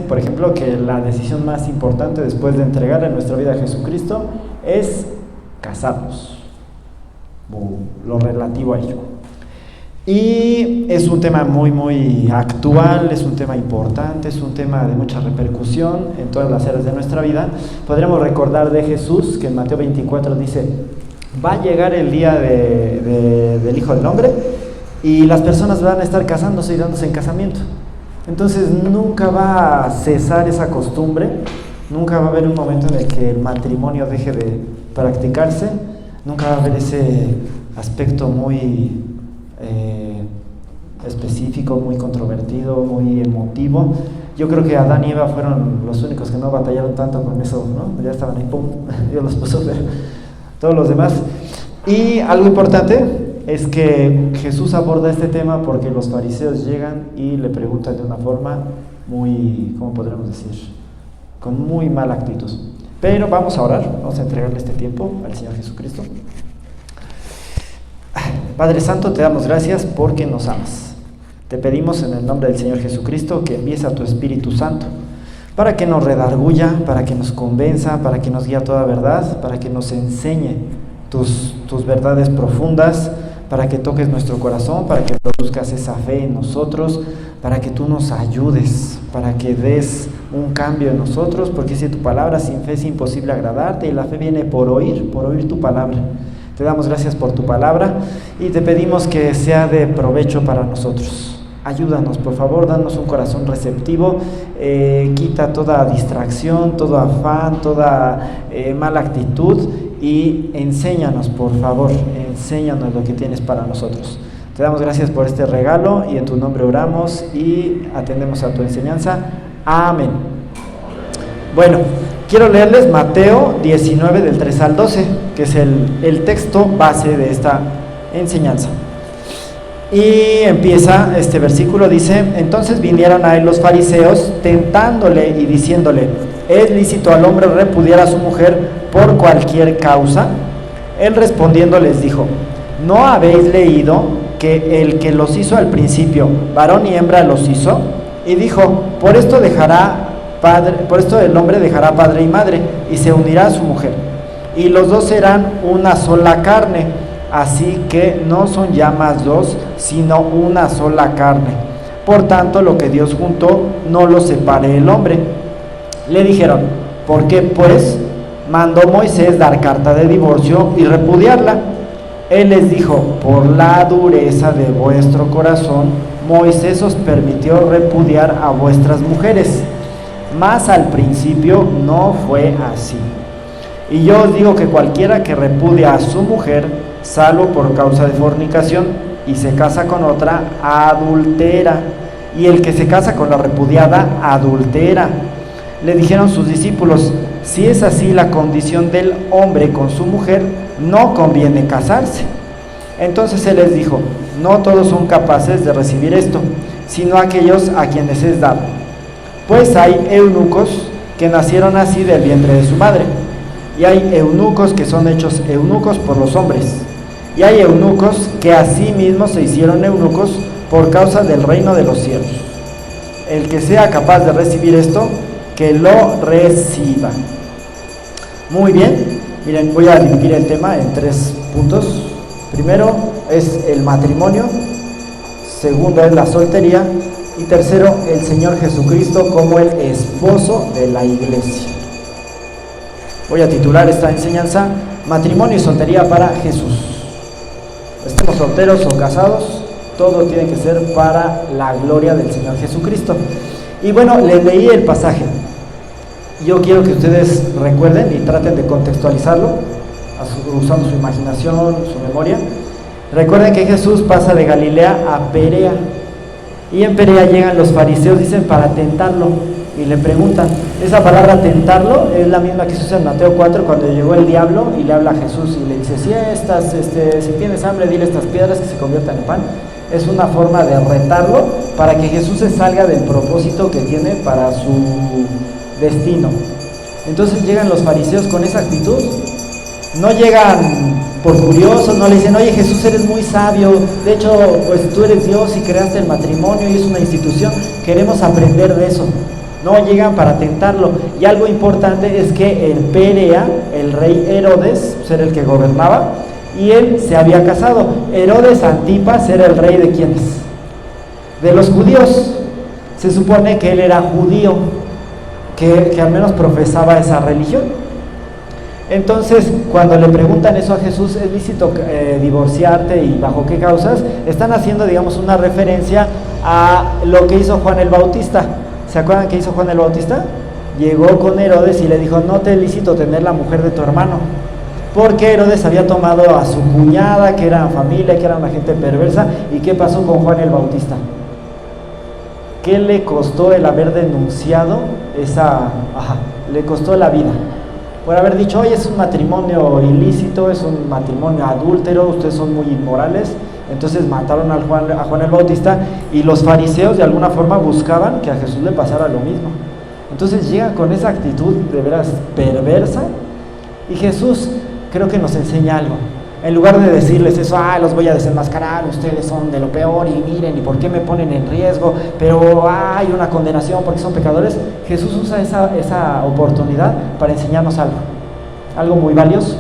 por ejemplo, que la decisión más importante después de entregarle nuestra vida a Jesucristo es casarnos, o lo relativo a ello. Y es un tema muy actual, es un tema importante, es un tema de mucha repercusión en todas las áreas de nuestra vida. Podremos recordar de Jesús que en Mateo 24 dice: va a llegar el día del Hijo del Hombre y las personas van a estar casándose y dándose en casamiento. Entonces nunca va a cesar esa costumbre, nunca va a haber un momento en el que el matrimonio deje de practicarse, nunca va a haber ese aspecto muy específico, muy controvertido, muy emotivo. Yo creo que Adán y Eva fueron los únicos que no batallaron tanto con eso, ¿no? Ya estaban ahí, pum, Dios los puso, pero todos los demás. Y algo importante es que Jesús aborda este tema porque los fariseos llegan y le preguntan de una forma muy, ¿cómo podríamos decir? Con muy mala actitud. Pero vamos a orar, vamos a entregarle este tiempo al Señor Jesucristo. Padre Santo, te damos gracias porque nos amas. Te pedimos en el nombre del Señor Jesucristo que envíes a tu Espíritu Santo para que nos redarguya, para que nos convenza, para que nos guíe a toda verdad, para que nos enseñe tus verdades profundas, para que toques nuestro corazón, para que produzcas esa fe en nosotros, para que tú nos ayudes, para que des un cambio en nosotros, porque dice tu palabra: sin fe es imposible agradarte, y la fe viene por oír tu palabra. Te damos gracias por tu palabra y te pedimos que sea de provecho para nosotros. Ayúdanos, por favor, danos un corazón receptivo, quita toda distracción, todo afán, toda mala actitud y enséñanos, por favor, enséñanos lo que tienes para nosotros. Te damos gracias por este regalo y en tu nombre oramos y atendemos a tu enseñanza. Amén. Bueno, quiero leerles Mateo 19 del 3 al 12, que es el texto base de esta enseñanza. Y empieza este versículo, dice: entonces vinieron a él los fariseos tentándole y diciéndole: ¿es lícito al hombre repudiar a su mujer por cualquier causa? Él respondiendo les dijo: ¿no habéis leído que el que los hizo al principio, varón y hembra los hizo? Y dijo: por esto el hombre dejará padre y madre y se unirá a su mujer, y los dos serán una sola carne. Así que no son ya más dos, sino una sola carne. Por tanto, lo que Dios juntó, no lo separe el hombre. Le dijeron: ¿por qué pues mandó Moisés dar carta de divorcio y repudiarla? Él les dijo: por la dureza de vuestro corazón, Moisés os permitió repudiar a vuestras mujeres, mas al principio no fue así. Y yo os digo que cualquiera que repudia a su mujer, salvo por causa de fornicación, y se casa con otra, adultera, y el que se casa con la repudiada, adultera. Le dijeron sus discípulos: si es así la condición del hombre con su mujer, no conviene casarse. Entonces él les dijo: no todos son capaces de recibir esto, sino aquellos a quienes es dado. Pues hay eunucos que nacieron así del vientre de su madre, y hay eunucos que son hechos eunucos por los hombres, y hay eunucos que asimismo se hicieron eunucos por causa del reino de los cielos. El que sea capaz de recibir esto, que lo reciba. Muy bien, miren, voy a dividir el tema en 3 puntos. Primero es el matrimonio, segundo es la soltería, y tercero, el Señor Jesucristo como el esposo de la iglesia. Voy a titular esta enseñanza: matrimonio y soltería para Jesús. Estemos solteros o casados, todo tiene que ser para la gloria del Señor Jesucristo. Y bueno, les leí el pasaje. Yo quiero que ustedes recuerden y traten de contextualizarlo, usando su imaginación, su memoria. Recuerden que Jesús pasa de Galilea a Perea, y en Perea llegan los fariseos, dicen, para tentarlo, y le preguntan. Esa palabra tentarlo es la misma que se usa en Mateo 4 cuando llegó el diablo y le habla a Jesús y le dice: si tienes hambre, dile a estas piedras que se conviertan en pan. Es una forma de retarlo para que Jesús se salga del propósito que tiene para su destino. Entonces llegan los fariseos con esa actitud. No llegan por curiosos, no le dicen: oye Jesús, eres muy sabio, de hecho pues tú eres Dios y creaste el matrimonio y es una institución, queremos aprender de eso. no llegan para tentarlo. Y algo importante es que el Pérea, el rey Herodes, pues era el que gobernaba, y él se había casado. Herodes Antipas era el rey de ¿quiénes? De los judíos. Se supone que él era judío, que al menos profesaba esa religión. Entonces, cuando le preguntan eso a Jesús, ¿es lícito divorciarte y bajo qué causas? Están haciendo, digamos, una referencia a lo que hizo Juan el Bautista. ¿Se acuerdan que hizo Juan el Bautista? Llegó con Herodes y le dijo, no te es lícito tener la mujer de tu hermano, porque Herodes había tomado a su cuñada, que era familia, que era una gente perversa. ¿Y qué pasó con Juan el Bautista? ¿Qué le costó el haber denunciado le costó la vida? Por haber dicho, oye, es un matrimonio ilícito, es un matrimonio adúltero, ustedes son muy inmorales. Entonces mataron a Juan el Bautista, y los fariseos de alguna forma buscaban que a Jesús le pasara lo mismo. Entonces llega con esa actitud de veras perversa, y Jesús creo que nos enseña algo. En lugar de decirles eso, los voy a desenmascarar, ustedes son de lo peor y miren, y por qué me ponen en riesgo, pero hay una condenación porque son pecadores, Jesús usa esa oportunidad para enseñarnos algo muy valioso.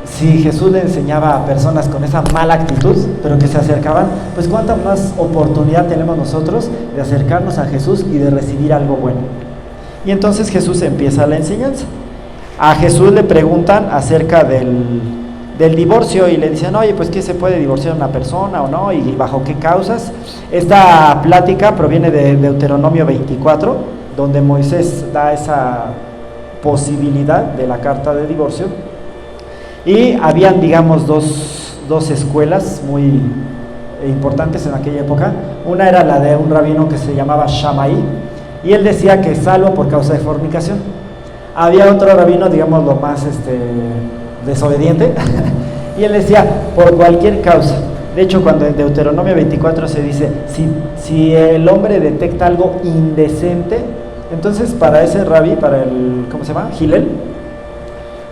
Si Jesús le enseñaba a personas con esa mala actitud, pero que se acercaban, pues cuánta más oportunidad tenemos nosotros de acercarnos a Jesús y de recibir algo bueno. Y entonces Jesús empieza la enseñanza. A Jesús le preguntan acerca del divorcio y le dicen, oye, pues ¿qué se puede divorciar una persona o no? ¿Y bajo qué causas? Esta plática proviene de Deuteronomio 24, donde Moisés da esa posibilidad de la carta de divorcio. Y habían, digamos, dos escuelas muy importantes en aquella época. Una era la de un rabino que se llamaba Shammai, y él decía que salvo por causa de fornicación. Había otro rabino, digamos, lo más desobediente, y él decía, por cualquier causa. De hecho, cuando en Deuteronomio 24 se dice, si el hombre detecta algo indecente, entonces para ese rabí, para el, ¿cómo se llama? Hillel,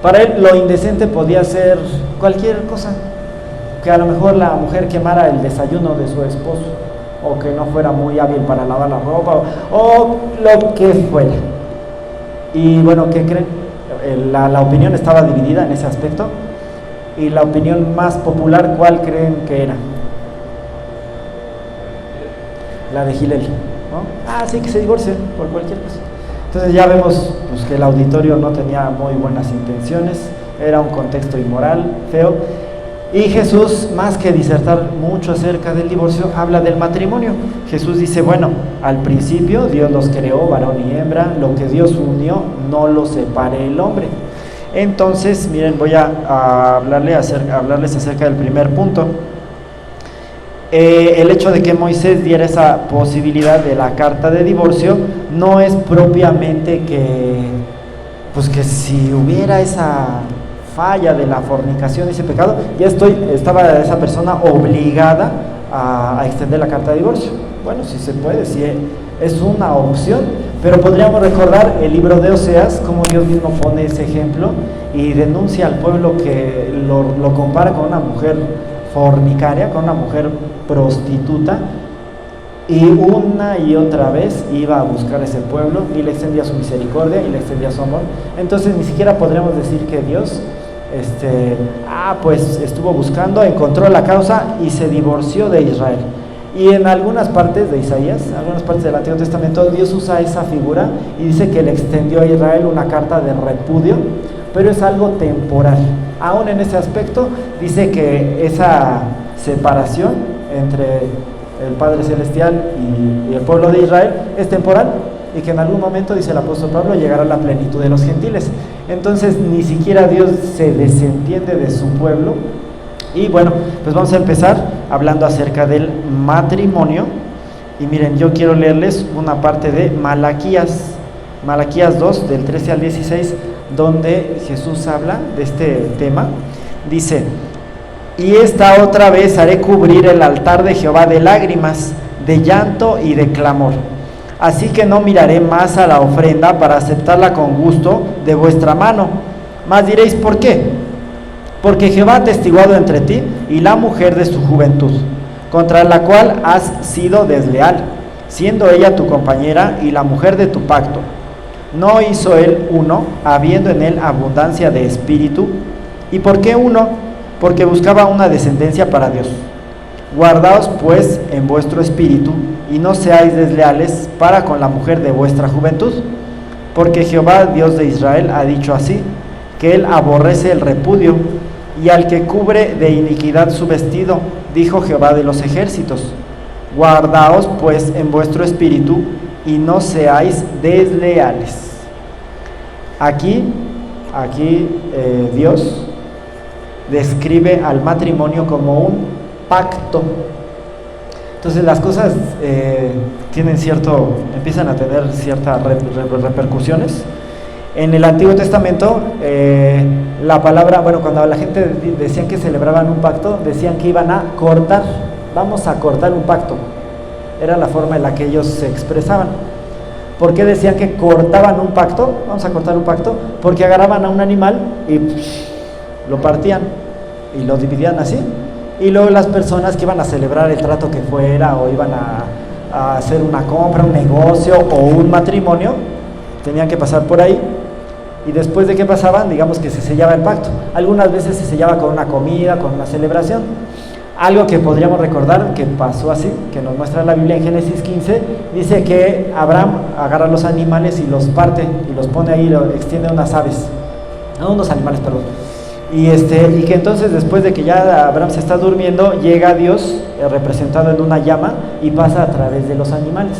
para él lo indecente podía ser cualquier cosa, que a lo mejor la mujer quemara el desayuno de su esposo, o que no fuera muy hábil para lavar la ropa, o lo que fuera. Y bueno, ¿qué creen? La opinión estaba dividida en ese aspecto, y la opinión más popular, ¿cuál creen que era? La de Hillel, ¿no? Sí, que se divorcie por cualquier cosa. Entonces ya vemos pues, que el auditorio no tenía muy buenas intenciones, era un contexto inmoral, feo. Y Jesús, más que disertar mucho acerca del divorcio, habla del matrimonio. Jesús dice, bueno, al principio Dios los creó, varón y hembra, lo que Dios unió, no lo separe el hombre. Entonces, miren, voy a hablarles acerca del primer punto. El hecho de que Moisés diera esa posibilidad de la carta de divorcio no es propiamente que si hubiera esa falla de la fornicación, ese pecado, estaba esa persona obligada a extender la carta de divorcio. Bueno, sí se puede, sí es una opción, pero podríamos recordar el libro de Oseas, como Dios mismo pone ese ejemplo y denuncia al pueblo que lo compara con una mujer fornicaria, con una mujer prostituta, y una y otra vez iba a buscar a ese pueblo y le extendía su misericordia y le extendía su amor. Entonces ni siquiera podríamos decir que Dios pues estuvo buscando, encontró la causa y se divorció de Israel. Y en algunas partes de Isaías, en algunas partes del Antiguo Testamento, Dios usa esa figura y dice que le extendió a Israel una carta de repudio, pero es algo temporal. Aún en ese aspecto dice que esa separación entre el Padre Celestial y el pueblo de Israel es temporal, y que en algún momento, dice el apóstol Pablo, llegará la plenitud de los gentiles. Entonces ni siquiera Dios se desentiende de su pueblo. Y bueno, pues vamos a empezar hablando acerca del matrimonio. Y miren, yo quiero leerles una parte de Malaquías 2, del 13 al 16, donde Jesús habla de este tema. Dice: y esta otra vez haré cubrir el altar de Jehová de lágrimas, de llanto y de clamor. Así que no miraré más a la ofrenda para aceptarla con gusto de vuestra mano. Mas diréis, ¿por qué? Porque Jehová ha testiguado entre ti y la mujer de su juventud, contra la cual has sido desleal. siendo ella tu compañera y la mujer de tu pacto. ¿No hizo él uno, habiendo en él abundancia de espíritu? ¿Y por qué uno? Porque buscaba una descendencia para Dios. Guardaos pues en vuestro espíritu, y no seáis desleales para con la mujer de vuestra juventud, porque Jehová, Dios de Israel, ha dicho así, que él aborrece el repudio, y al que cubre de iniquidad su vestido, dijo Jehová de los ejércitos. Guardaos pues en vuestro espíritu, y no seáis desleales. Aquí Dios describe al matrimonio como un pacto. Entonces las cosas empiezan a tener ciertas repercusiones. En el Antiguo Testamento, la palabra, cuando la gente decían que celebraban un pacto, decían que iban a cortar, vamos a cortar un pacto. Era la forma en la que ellos se expresaban. ¿Por qué decían que cortaban un pacto? Vamos a cortar un pacto. Porque agarraban a un animal y lo partían y lo dividían así. Y luego las personas que iban a celebrar el trato que fuera, o iban a hacer una compra, un negocio o un matrimonio, tenían que pasar por ahí. Y después de que pasaban, digamos que se sellaba el pacto. Algunas veces se sellaba con una comida, con una celebración. Algo que podríamos recordar que pasó así, que nos muestra la Biblia en Génesis 15, dice que Abraham agarra los animales y los parte y los pone ahí, extiende unos animales, perdón. Y que entonces, después de que ya Abraham se está durmiendo, llega Dios representado en una llama y pasa a través de los animales.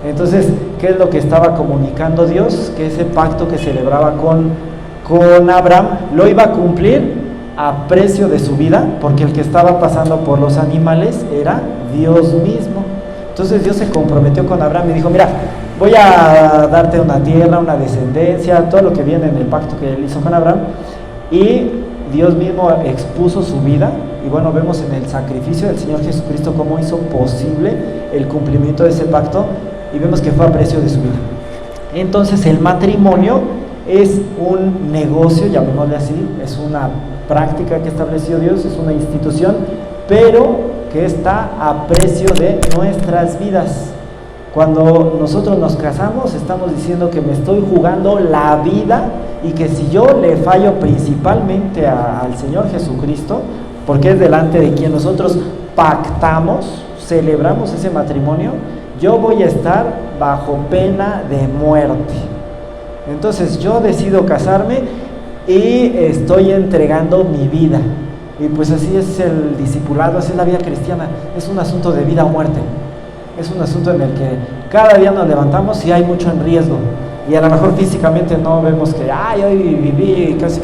Entonces, ¿qué es lo que estaba comunicando Dios? Que ese pacto que celebraba con Abraham lo iba a cumplir a precio de su vida, porque el que estaba pasando por los animales era Dios mismo. Entonces Dios se comprometió con Abraham y dijo: mira, voy a darte una tierra, una descendencia, todo lo que viene en el pacto que él hizo con Abraham. Y Dios mismo expuso su vida, y vemos en el sacrificio del Señor Jesucristo cómo hizo posible el cumplimiento de ese pacto, y vemos que fue a precio de su vida. Entonces el matrimonio es un negocio, llamémosle así, es una práctica que estableció Dios, es una institución, pero que está a precio de nuestras vidas. Cuando nosotros nos casamos, estamos diciendo que me estoy jugando la vida, y que si yo le fallo principalmente al Señor Jesucristo, porque es delante de quien nosotros pactamos, celebramos ese matrimonio, yo voy a estar bajo pena de muerte. Entonces yo decido casarme y estoy entregando mi vida. Y pues así es el discipulado, así es la vida cristiana. Es un asunto de vida o muerte. Es un asunto en el que cada día nos levantamos y hay mucho en riesgo. Y a lo mejor físicamente no vemos que hoy viví casi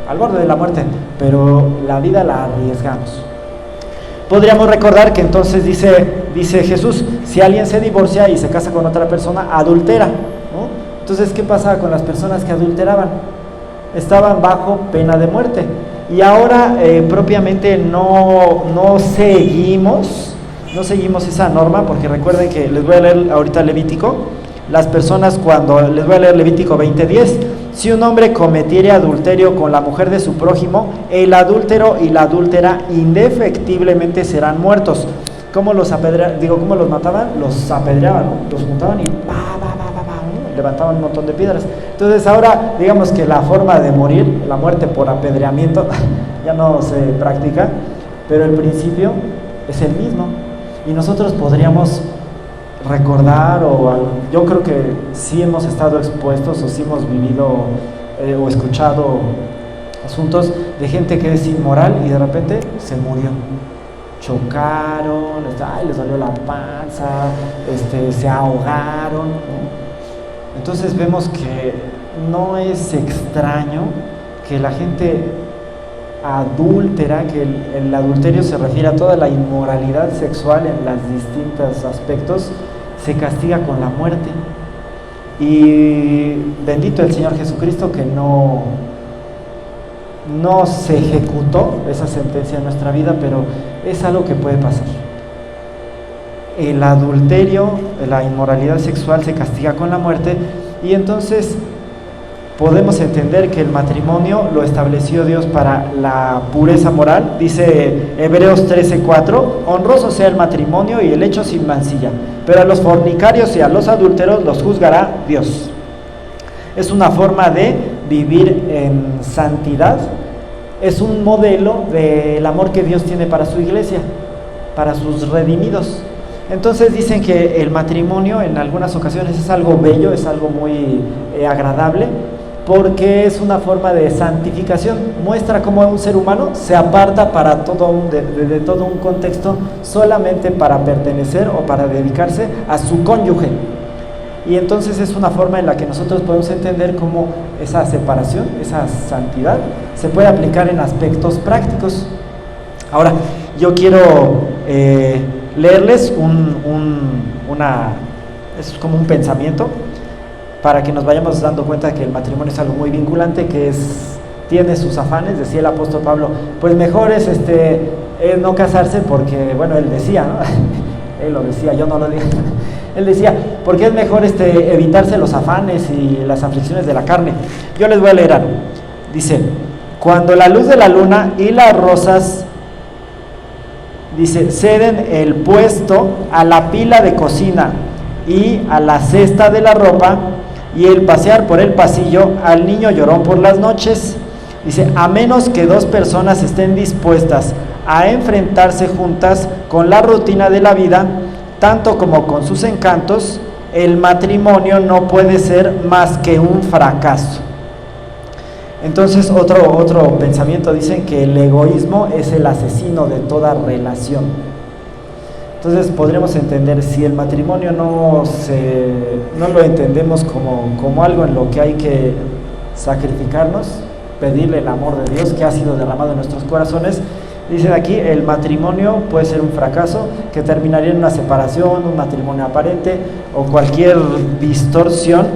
al borde de la muerte, pero la vida la arriesgamos. Podríamos recordar que entonces dice Jesús: si alguien se divorcia y se casa con otra persona, adultera, ¿no? Entonces, ¿qué pasaba con las personas que adulteraban? Estaban bajo pena de muerte. Y ahora propiamente no seguimos esa norma, porque recuerden que les voy a leer ahorita Levítico. Las personas, les voy a leer Levítico 20:10. Si un hombre cometiere adulterio con la mujer de su prójimo, el adúltero y la adúltera indefectiblemente serán muertos. ¿Cómo los mataban? Los apedreaban, ¿no? Los juntaban y levantaban un montón de piedras. Entonces ahora, digamos que la forma de morir, la muerte por apedreamiento, ya no se practica, pero el principio es el mismo. Y nosotros podríamos recordar, yo creo que sí hemos estado expuestos, o sí hemos vivido o escuchado asuntos de gente que es inmoral y de repente se murió. Chocaron, les dolió la panza, se ahogaron, ¿no? Entonces vemos que no es extraño que la gente adúltera, que el adulterio se refiere a toda la inmoralidad sexual en los distintos aspectos, se castiga con la muerte. Y bendito el Señor Jesucristo que no se ejecutó esa sentencia en nuestra vida, pero es algo que puede pasar. El adulterio, la inmoralidad sexual se castiga con la muerte, y entonces podemos entender que el matrimonio lo estableció Dios para la pureza moral. Dice Hebreos 13:4, honroso sea el matrimonio y el hecho sin mancilla, pero a los fornicarios y a los adúlteros los juzgará Dios. Es una forma de vivir en santidad, es un modelo del amor que Dios tiene para su iglesia, para sus redimidos. Entonces dicen que el matrimonio en algunas ocasiones es algo bello, es algo muy agradable, porque es una forma de santificación, muestra cómo un ser humano se aparta para de todo un contexto solamente para pertenecer o para dedicarse a su cónyuge. Y entonces es una forma en la que nosotros podemos entender cómo esa separación, esa santidad, se puede aplicar en aspectos prácticos. Ahora, yo quiero leerles es como un pensamiento, para que nos vayamos dando cuenta de que el matrimonio es algo muy vinculante, que tiene sus afanes. Decía el apóstol Pablo, pues mejor es no casarse, porque, bueno, él decía, ¿no? Él lo decía, yo no lo digo. Él decía, porque es mejor evitarse los afanes y las aflicciones de la carne. Yo les voy a leer algo. Dice, cuando la luz de la luna y las rosas, dice, ceden el puesto a la pila de cocina y a la cesta de la ropa, y el pasear por el pasillo al niño llorón por las noches, dice, a menos que dos personas estén dispuestas a enfrentarse juntas con la rutina de la vida, tanto como con sus encantos, el matrimonio no puede ser más que un fracaso. Entonces otro pensamiento, dicen que el egoísmo es el asesino de toda relación. Entonces podremos entender, si el matrimonio no lo entendemos como algo en lo que hay que sacrificarnos, pedirle el amor de Dios que ha sido derramado en nuestros corazones. Dicen aquí, el matrimonio puede ser un fracaso que terminaría en una separación, un matrimonio aparente o cualquier distorsión.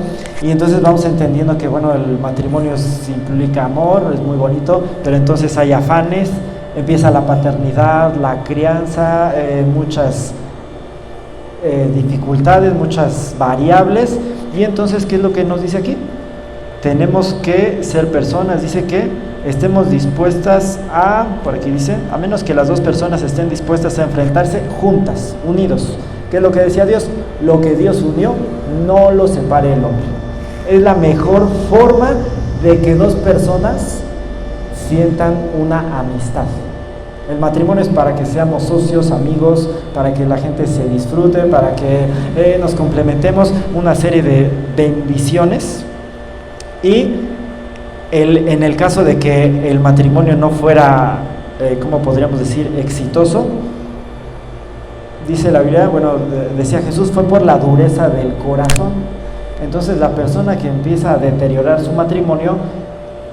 Y entonces vamos entendiendo que, bueno, el matrimonio implica amor, es muy bonito, pero entonces hay afanes, empieza la paternidad, la crianza, muchas dificultades, muchas variables. Y entonces, ¿qué es lo que nos dice aquí? Tenemos que ser personas, dice que estemos dispuestas por aquí dice, a menos que las dos personas estén dispuestas a enfrentarse juntas, unidos. ¿Qué es lo que decía Dios? Lo que Dios unió, no lo separe el hombre. Es la mejor forma de que dos personas sientan una amistad. El matrimonio es para que seamos socios, amigos, para que la gente se disfrute, para que nos complementemos, una serie de bendiciones. Y en el caso de que el matrimonio no fuera, ¿cómo podríamos decir?, exitoso, dice la Biblia, bueno, decía Jesús, fue por la dureza del corazón. Entonces la persona que empieza a deteriorar su matrimonio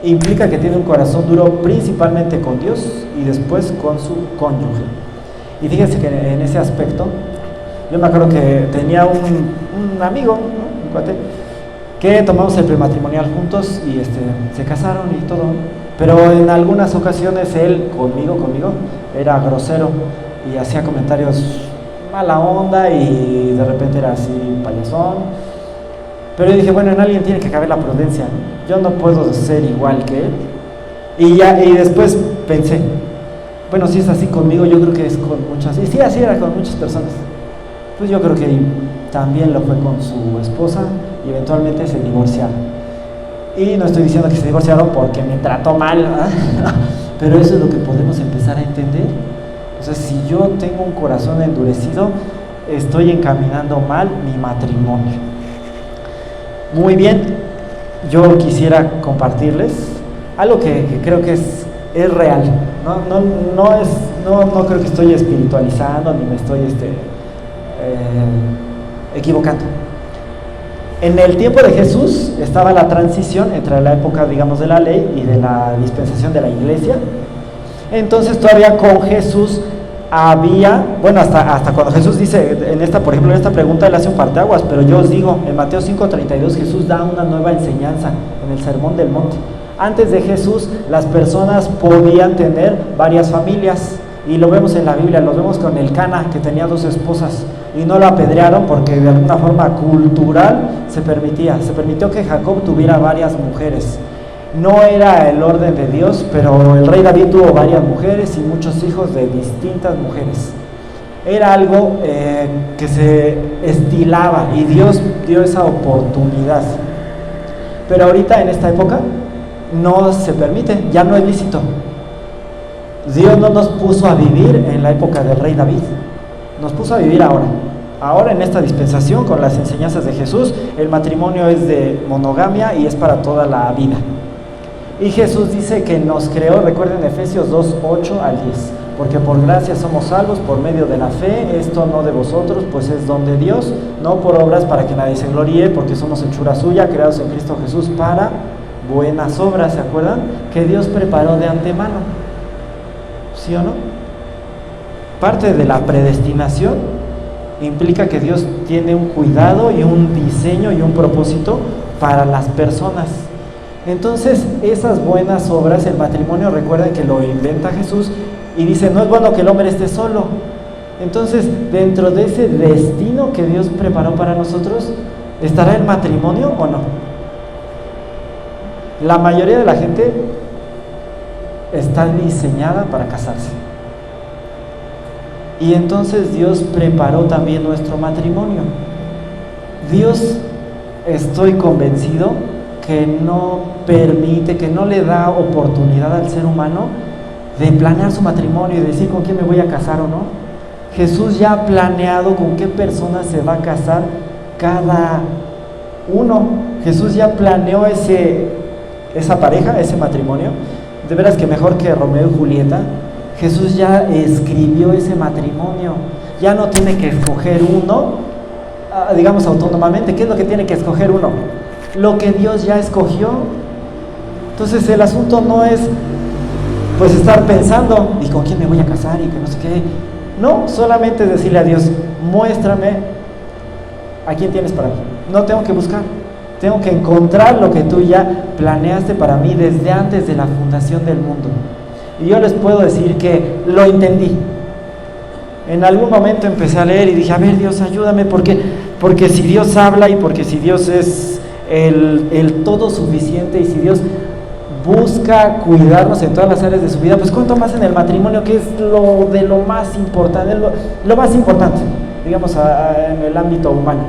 implica que tiene un corazón duro, principalmente con Dios y después con su cónyuge. Y fíjense que en ese aspecto, yo me acuerdo que tenía un amigo, ¿no?, un cuate, que tomamos el prematrimonial juntos y se casaron y todo, pero en algunas ocasiones él conmigo era grosero y hacía comentarios mala onda y de repente era así payasón. Pero yo dije, bueno, en alguien tiene que caber la prudencia, ¿no? Yo no puedo ser igual que él. Y después pensé, bueno, si es así conmigo, yo creo que es con muchas, y sí, así era con muchas personas. Pues yo creo que también lo fue con su esposa y eventualmente se divorciaron. Y no estoy diciendo que se divorciaron porque me trató mal, ¿verdad? Pero eso es lo que podemos empezar a entender. O sea, si yo tengo un corazón endurecido, estoy encaminando mal mi matrimonio. Muy bien, yo quisiera compartirles algo que creo que es real. No creo que estoy espiritualizando ni me estoy equivocando. En el tiempo de Jesús estaba la transición entre la época, digamos, de la ley y de la dispensación de la iglesia. Entonces todavía con Jesús había, bueno, hasta cuando Jesús dice, por ejemplo, en esta pregunta él hace un parteaguas, pero yo os digo, en Mateo 5:32 Jesús da una nueva enseñanza en el Sermón del Monte. Antes de Jesús, las personas podían tener varias familias, y lo vemos en la Biblia, lo vemos con Elcana, que tenía 2 esposas. y no lo apedrearon porque de alguna forma cultural se permitió que Jacob tuviera varias mujeres. No era el orden de Dios, pero el rey David tuvo varias mujeres y muchos hijos de distintas mujeres. Era algo que se estilaba y Dios dio esa oportunidad. Pero ahorita en esta época no se permite, ya no es lícito. Dios no nos puso a vivir en la época del rey David, nos puso a vivir ahora. Ahora en esta dispensación, con las enseñanzas de Jesús, el matrimonio es de monogamia y es para toda la vida. Y Jesús dice que nos creó, recuerden Efesios 2, 8 al 10, porque por gracia somos salvos por medio de la fe, esto no de vosotros, pues es don de Dios, no por obras para que nadie se gloríe, porque somos hechura suya, creados en Cristo Jesús para buenas obras, ¿se acuerdan? Que Dios preparó de antemano, ¿sí o no? Parte de la predestinación implica que Dios tiene un cuidado y un diseño y un propósito para las personas. Entonces, esas buenas obras, el matrimonio, recuerden que lo inventa Jesús y dice, no es bueno que el hombre esté solo. Entonces, dentro de ese destino que Dios preparó para nosotros, ¿estará el matrimonio o no? La mayoría de la gente está diseñada para casarse. Y entonces Dios preparó también nuestro matrimonio. Dios, estoy convencido, que no permite, que no le da oportunidad al ser humano de planear su matrimonio y decir con quién me voy a casar o no. Jesús ya ha planeado con qué persona se va a casar cada uno. Jesús ya planeó esa pareja, ese matrimonio. De veras que mejor que Romeo y Julieta, Jesús ya escribió ese matrimonio. Ya no tiene que escoger uno, digamos autónomamente. ¿Qué es lo que tiene que escoger uno? Lo que Dios ya escogió. Entonces el asunto no es pues estar pensando, ¿y con quién me voy a casar? Y que no sé qué. No, solamente decirle a Dios, muéstrame a quién tienes para mí. No tengo que buscar, tengo que encontrar lo que tú ya planeaste para mí desde antes de la fundación del mundo. Y yo les puedo decir que lo entendí. En algún momento empecé a leer y dije, a ver Dios, ayúdame, porque si Dios habla y porque si Dios es el todo suficiente y si Dios busca cuidarnos en todas las áreas de su vida, pues cuánto más en el matrimonio, que es lo más importante, lo más importante, digamos, en el ámbito humano.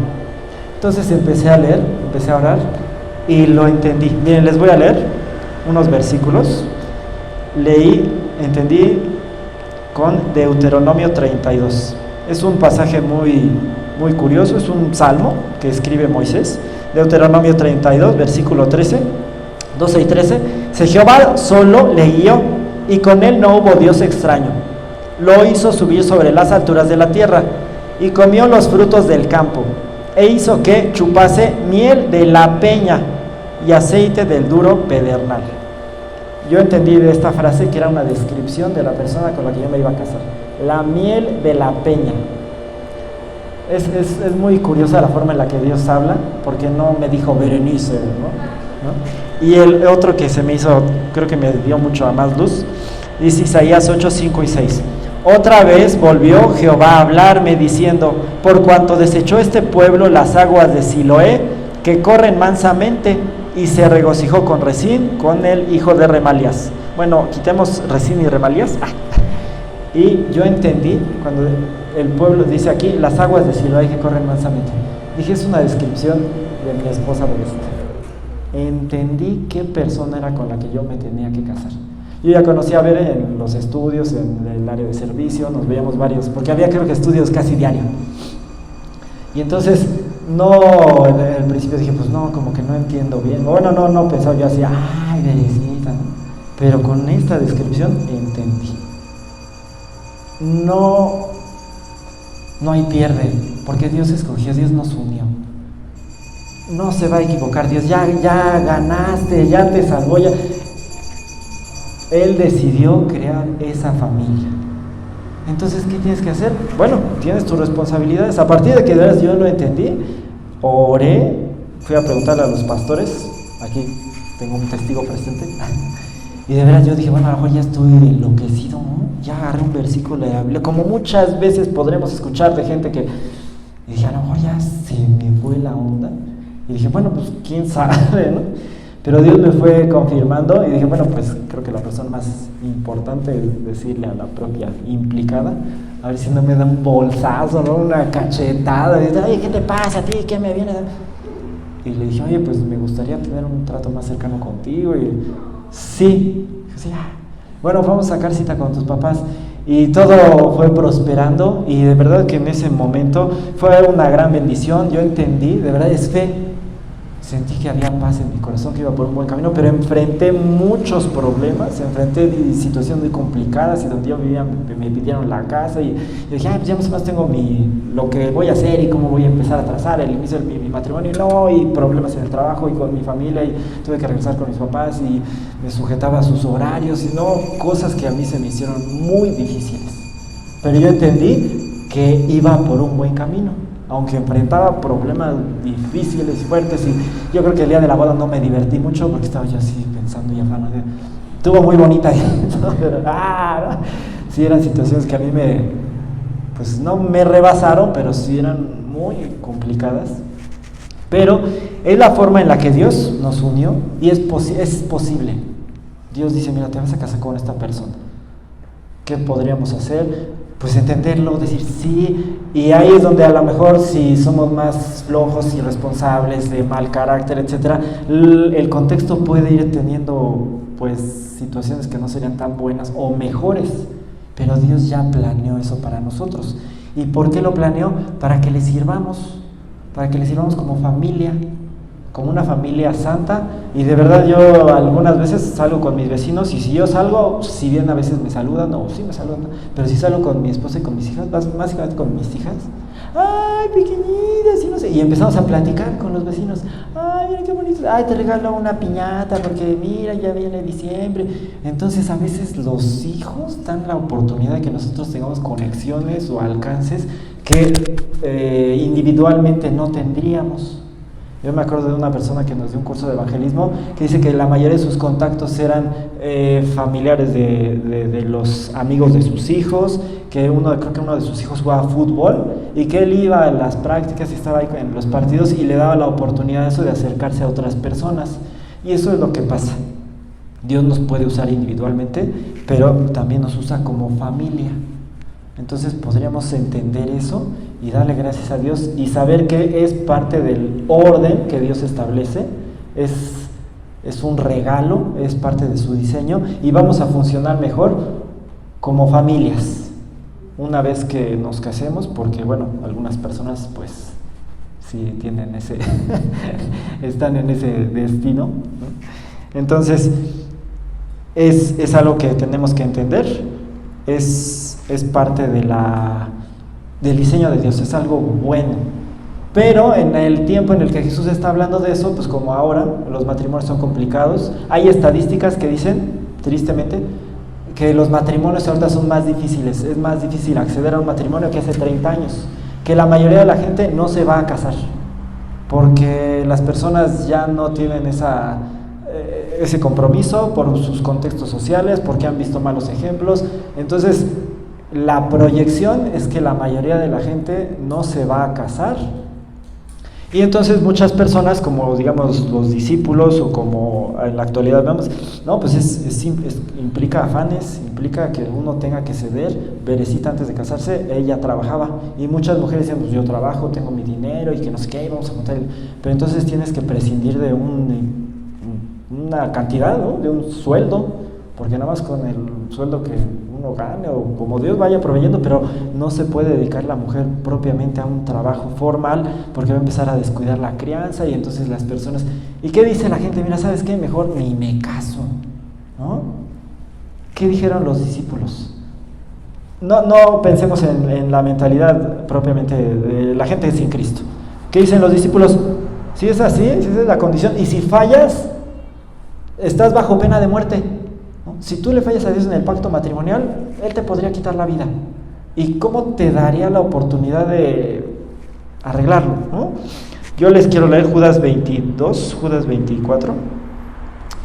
Entonces empecé a leer, empecé a orar y lo entendí. Miren, les voy a leer unos versículos. Leí, entendí con Deuteronomio 32. Es un pasaje muy, muy curioso, es un salmo que escribe Moisés. Deuteronomio 32, versículo 13, 12 y 13. Se Jehová solo le guió y con él no hubo Dios extraño. Lo hizo subir sobre las alturas de la tierra y comió los frutos del campo e hizo que chupase miel de la peña y aceite del duro pedernal. Yo entendí de esta frase que era una descripción de la persona con la que yo me iba a casar. La miel de la peña. Es muy curiosa la forma en la que Dios habla, porque no me dijo Berenice, ¿no? Y el otro que se me hizo, creo que me dio mucho más luz, dice Isaías 8, 5 y 6. Otra vez volvió Jehová a hablarme diciendo, por cuanto desechó este pueblo las aguas de Siloé, que corren mansamente, y se regocijó con Resín, con el hijo de Remalías. Bueno, quitemos Resín y Remalías. Y yo entendí, cuando el pueblo dice aquí, las aguas de Siloé que corren mansamente. Dije, es una descripción de mi esposa Celeste. Entendí qué persona era con la que yo me tenía que casar. Yo ya conocía a ver en los estudios, en el área de servicio, nos veíamos varios, porque había creo que estudios casi diario. Y entonces, no, en el principio dije, pues no, como que no entiendo bien. Bueno, no pensaba yo así, ay, Berecita, ¿no? Pero con esta descripción entendí. No hay pierde, porque Dios escogió, Dios nos unió. No se va a equivocar Dios, ya ganaste, ya te salvó, ya. Él decidió crear esa familia. Entonces, ¿qué tienes que hacer? Bueno, tienes tus responsabilidades. A partir de que yo lo entendí, oré, fui a preguntarle a los pastores, aquí tengo un testigo presente, y de veras yo dije, bueno, a lo mejor ya estoy enloquecido, ¿no? Ya agarré un versículo y hablé, como muchas veces podremos escuchar de gente que Y dije, a lo mejor ya se me fue la onda. Y dije, bueno, pues quién sabe, ¿no? Pero Dios me fue confirmando y dije, bueno, pues creo que la persona más importante es decirle a la propia implicada, a ver si no me da un bolsazo, ¿no? Una cachetada. Y dice, oye, ¿qué te pasa a ti? ¿Qué me viene? Y le dije, oye, pues me gustaría tener un trato más cercano contigo. Y sí, bueno, vamos a sacar cita con tus papás. Y todo fue prosperando y de verdad que en ese momento fue una gran bendición. Yo entendí, de verdad es fe. Sentí que había paz en mi corazón, que iba por un buen camino, pero enfrenté muchos problemas, enfrenté situaciones muy complicadas y donde yo vivía me pidieron la casa y dije, pues ya más tengo lo que voy a hacer y cómo voy a empezar a trazar el inicio de mi matrimonio, y problemas en el trabajo y con mi familia y tuve que regresar con mis papás y me sujetaba a sus horarios y cosas que a mí se me hicieron muy difíciles, pero yo entendí que iba por un buen camino. Aunque enfrentaba problemas difíciles, fuertes, y yo creo que el día de la boda no me divertí mucho porque estaba yo así pensando y afano de, estuvo muy bonita, pero sí eran situaciones que a mí pues no me rebasaron, pero sí eran muy complicadas, pero es la forma en la que Dios nos unió y es posible. Dios dice, mira, te vas a casar con esta persona, ¿qué podríamos hacer? Pues entenderlo, decir sí, y ahí es donde a lo mejor si somos más flojos, irresponsables, de mal carácter, etcétera, el contexto puede ir teniendo pues situaciones que no serían tan buenas o mejores, pero Dios ya planeó eso para nosotros. ¿Y por qué lo planeó? Para que le sirvamos como familia, como una familia santa. Y de verdad yo algunas veces salgo con mis vecinos y si yo salgo, si bien a veces me saludan, sí me saludan, pero si salgo con mi esposa y con mis hijas, básicamente con mis hijas, ay, pequeñitas, y no sé, y empezamos a platicar con los vecinos, ay, mira qué bonito, ay, te regalo una piñata porque mira, ya viene diciembre. Entonces a veces los hijos dan la oportunidad de que nosotros tengamos conexiones o alcances que individualmente no tendríamos. Yo me acuerdo de una persona que nos dio un curso de evangelismo que dice que la mayoría de sus contactos eran familiares de los amigos de sus hijos, que creo que uno de sus hijos jugaba fútbol y que él iba a las prácticas y estaba ahí en los partidos y le daba la oportunidad de acercarse a otras personas. Y eso es lo que pasa. Dios nos puede usar individualmente, pero también nos usa como familia. Entonces podríamos entender eso y darle gracias a Dios y saber que es parte del orden que Dios establece, es un regalo, es parte de su diseño y vamos a funcionar mejor como familias una vez que nos casemos, porque bueno, algunas personas pues sí tienen están en ese destino, ¿no? Entonces es algo que tenemos que entender, es parte del diseño de Dios, es algo bueno. Pero en el tiempo en el que Jesús está hablando de eso, pues como ahora los matrimonios son complicados, hay estadísticas que dicen, tristemente, que los matrimonios ahorita son más difíciles, es más difícil acceder a un matrimonio que hace 30 años, que la mayoría de la gente no se va a casar, porque las personas ya no tienen ese compromiso por sus contextos sociales, porque han visto malos ejemplos. Entonces la proyección es que la mayoría de la gente no se va a casar, y entonces muchas personas, como digamos los discípulos o como en la actualidad vemos, pues implica afanes, implica que uno tenga que ceder. Berecita antes de casarse, ella trabajaba y muchas mujeres decían, pues yo trabajo, tengo mi dinero y que no sé qué, vamos a montar pero entonces tienes que prescindir de una cantidad, ¿no? De un sueldo, porque nada más con el sueldo que uno gane o como Dios vaya proveyendo, pero no se puede dedicar la mujer propiamente a un trabajo formal porque va a empezar a descuidar la crianza y entonces las personas, ¿y qué dice la gente? Mira, ¿sabes qué? Mejor ni me caso, ¿no? ¿Qué dijeron los discípulos? No pensemos en la mentalidad propiamente de la gente sin Cristo. ¿Qué dicen los discípulos? Si es así, si esa es la condición, y si fallas, estás bajo pena de muerte, ¿no? Si tú le fallas a Dios en el pacto matrimonial, Él te podría quitar la vida. ¿Y cómo te daría la oportunidad de arreglarlo, ¿no? Yo les quiero leer Judas 22, Judas 24.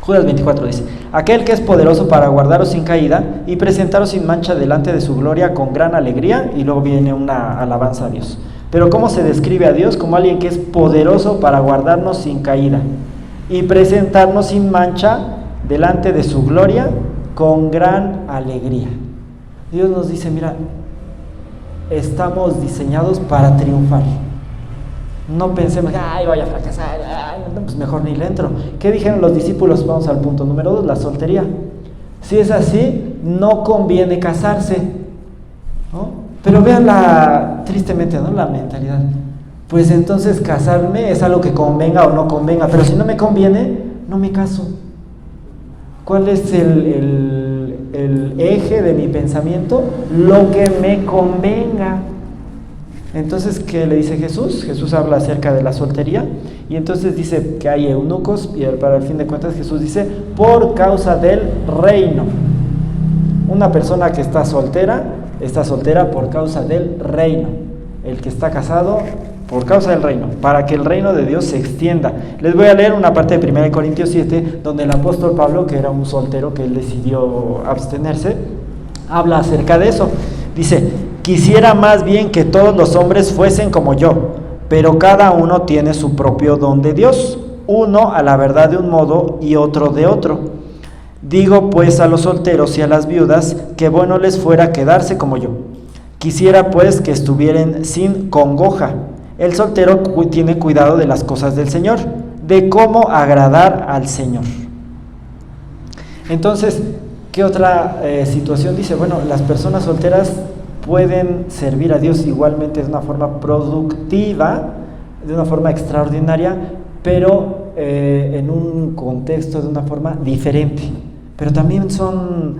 Judas 24 dice: aquel que es poderoso para guardaros sin caída y presentaros sin mancha delante de su gloria con gran alegría, y luego viene una alabanza a Dios. Pero ¿cómo se describe a Dios? Como alguien que es poderoso para guardarnos sin caída y presentarnos sin mancha delante de su gloria con gran alegría. Dios nos dice, mira, estamos diseñados para triunfar. No pensemos, ay, voy a fracasar, ay, pues mejor ni le entro. ¿Qué dijeron los discípulos? Vamos al punto número 2, la soltería. Si es así, no conviene casarse, ¿no? Pero vean tristemente, ¿no?, la mentalidad. Pues entonces casarme es algo que convenga o no convenga, pero si no me conviene, no me caso. ¿Cuál es el eje de mi pensamiento? Lo que me convenga. Entonces, ¿qué le dice Jesús? Jesús habla acerca de la soltería y entonces dice que hay eunucos y para el fin de cuentas Jesús dice, por causa del reino. Una persona que está soltera por causa del reino. El que está casado por causa del reino, para que el reino de Dios se extienda. Les voy a leer una parte de 1 Corintios 7, donde el apóstol Pablo, que era un soltero que él decidió abstenerse, habla acerca de eso. Dice, quisiera más bien que todos los hombres fuesen como yo, pero cada uno tiene su propio don de Dios, uno a la verdad de un modo y otro de otro. Digo pues a los solteros y a las viudas que bueno les fuera quedarse como yo. Quisiera pues que estuvieran sin congoja. El soltero tiene cuidado de las cosas del Señor, de cómo agradar al Señor. Entonces, ¿qué otra situación dice? Bueno, las personas solteras pueden servir a Dios igualmente de una forma productiva, de una forma extraordinaria, pero en un contexto de una forma diferente. Pero también son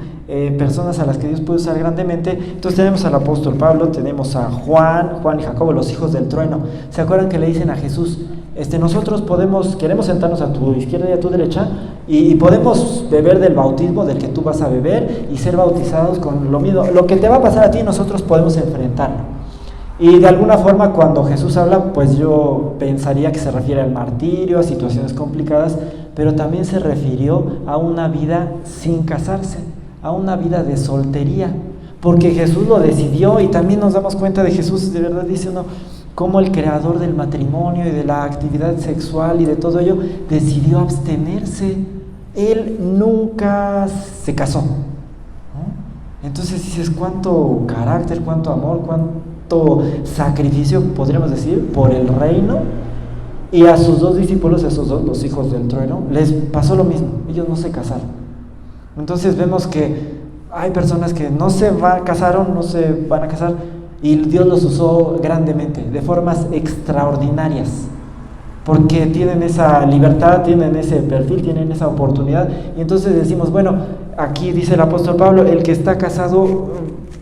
personas a las que Dios puede usar grandemente. Entonces tenemos al apóstol Pablo, tenemos a Juan y Jacobo, los hijos del trueno. ¿Se acuerdan que le dicen a Jesús, nosotros queremos sentarnos a tu izquierda y a tu derecha y podemos beber del bautismo del que tú vas a beber y ser bautizados con lo mismo? Lo que te va a pasar a ti, nosotros podemos enfrentarlo. Y de alguna forma cuando Jesús habla, pues yo pensaría que se refiere al martirio, a situaciones complicadas, pero también se refirió a una vida sin casarse, a una vida de soltería, porque Jesús lo decidió y también nos damos cuenta de Jesús, de verdad dice uno, como el creador del matrimonio y de la actividad sexual y de todo ello, decidió abstenerse. Él nunca se casó, ¿no? Entonces dices, cuánto carácter, cuánto amor, cuánto sacrificio, podríamos decir, por el reino. Y a sus dos discípulos, esos dos, los hijos del trueno, les pasó lo mismo, ellos no se casaron. Entonces vemos que hay personas que no se casaron, no se van a casar, y Dios los usó grandemente, de formas extraordinarias, porque tienen esa libertad, tienen ese perfil, tienen esa oportunidad. Y entonces decimos, bueno, aquí dice el apóstol Pablo, el que está casado